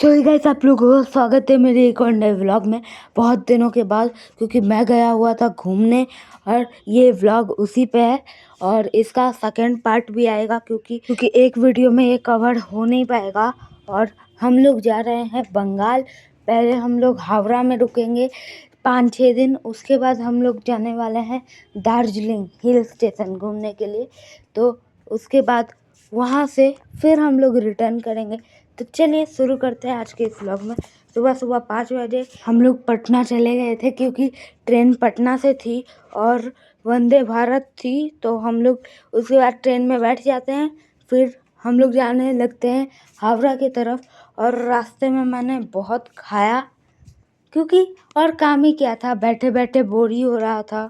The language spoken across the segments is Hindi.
सो गाइस, आप लोगों को स्वागत है मेरे एक और नए व्लॉग में। बहुत दिनों के बाद, क्योंकि मैं गया हुआ था घूमने और ये व्लॉग उसी पे है। और इसका सेकंड पार्ट भी आएगा क्योंकि एक वीडियो में ये कवर हो नहीं पाएगा। और हम लोग जा रहे हैं बंगाल। पहले हम लोग हावड़ा में रुकेंगे 5-6 दिन। उसके बाद हम लोग जाने वाले हैं दार्जिलिंग हिल स्टेशन घूमने के लिए। तो उसके बाद वहाँ से फिर हम लोग रिटर्न करेंगे। तो चलिए शुरू करते हैं आज के इस व्लॉग में। सुबह सुबह 5 बजे हम लोग पटना चले गए थे क्योंकि ट्रेन पटना से थी और वंदे भारत थी। तो हम लोग उसके बाद ट्रेन में बैठ जाते हैं, फिर हम लोग जाने लगते हैं हावड़ा की तरफ। और रास्ते में मैंने बहुत खाया क्योंकि और काम ही क्या था, बैठे बैठे बोर ही हो रहा था।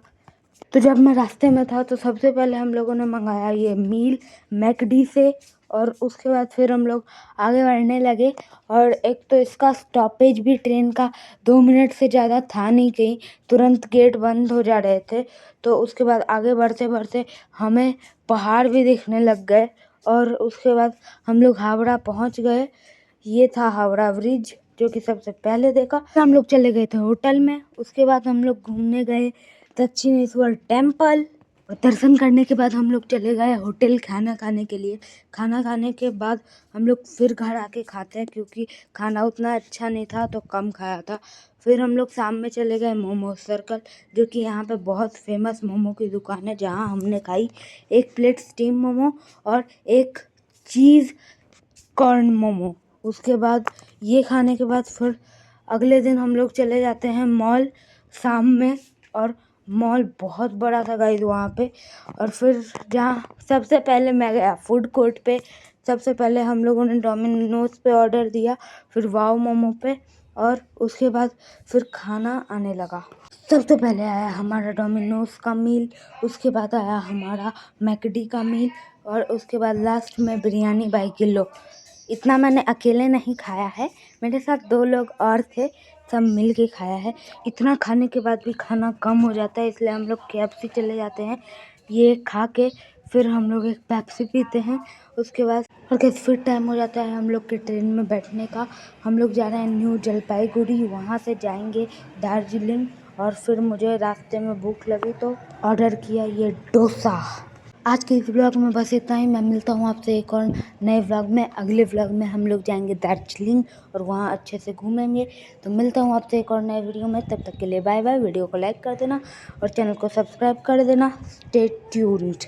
तो जब मैं रास्ते में था तो सबसे पहले हम लोगों ने मंगाया ये मील मैकडी से। और उसके बाद फिर हम लोग आगे बढ़ने लगे। और एक तो इसका स्टॉपेज भी ट्रेन का 2 मिनट से ज़्यादा था नहीं, कहीं तुरंत गेट बंद हो जा रहे थे। तो उसके बाद आगे बढ़ते बढ़ते हमें पहाड़ भी दिखने लग गए। और उसके बाद हम लोग हावड़ा पहुंच गए। ये था हावड़ा ब्रिज जो कि सबसे पहले देखा। हम लोग चले गए थे होटल में। उसके बाद हम लोग घूमने गए दक्षिणेश्वर टेम्पल। और दर्शन करने के बाद हम लोग चले गए होटल खाना खाने के लिए। खाना खाने के बाद हम लोग फिर घर आके खाते हैं क्योंकि खाना उतना अच्छा नहीं था तो कम खाया था। फिर हम लोग शाम में चले गए मोमो सर्कल, जो कि यहाँ पे बहुत फेमस मोमो की दुकान है, जहाँ हमने खाई 1 प्लेट स्टीम मोमो और 1 चीज़ कॉर्न मोमो। उसके बाद ये खाने के बाद फिर अगले दिन हम लोग चले जाते हैं मॉल शाम में। और मॉल बहुत बड़ा था गाइस वहाँ पे। और फिर जहाँ सबसे पहले मैं गया फूड कोर्ट पे। सबसे पहले हम लोगों ने डोमिनोज पे ऑर्डर दिया, फिर वाव मोमो पे। और उसके बाद फिर खाना आने लगा। सबसे पहले आया हमारा डोमिनोज का मील, उसके बाद आया हमारा मैकडी का मील, और उसके बाद लास्ट में बिरयानी बाई किलो। इतना मैंने अकेले नहीं खाया है, मेरे साथ 2 लोग और थे, सब मिल के खाया है। इतना खाने के बाद भी खाना कम हो जाता है, इसलिए हम लोग KFC चले जाते हैं। ये खा के फिर हम लोग एक पेप्सी पीते हैं। उसके बाद और कैसे फिर टाइम हो जाता है हम लोग के ट्रेन में बैठने का। हम लोग जा रहे हैं न्यू जलपाईगुड़ी, वहाँ से जाएंगे दार्जिलिंग। और फिर मुझे रास्ते में भूख लगी तो ऑर्डर किया ये डोसा। आज के इस व्लॉग में बस इतना ही। मैं मिलता हूँ आपसे एक और नए व्लॉग में। अगले व्लॉग में हम लोग जाएंगे दार्जिलिंग और वहाँ अच्छे से घूमेंगे। तो मिलता हूँ आपसे एक और नए वीडियो में। तब तक के लिए बाय बाय। वीडियो को लाइक कर देना और चैनल को सब्सक्राइब कर देना। Stay tuned.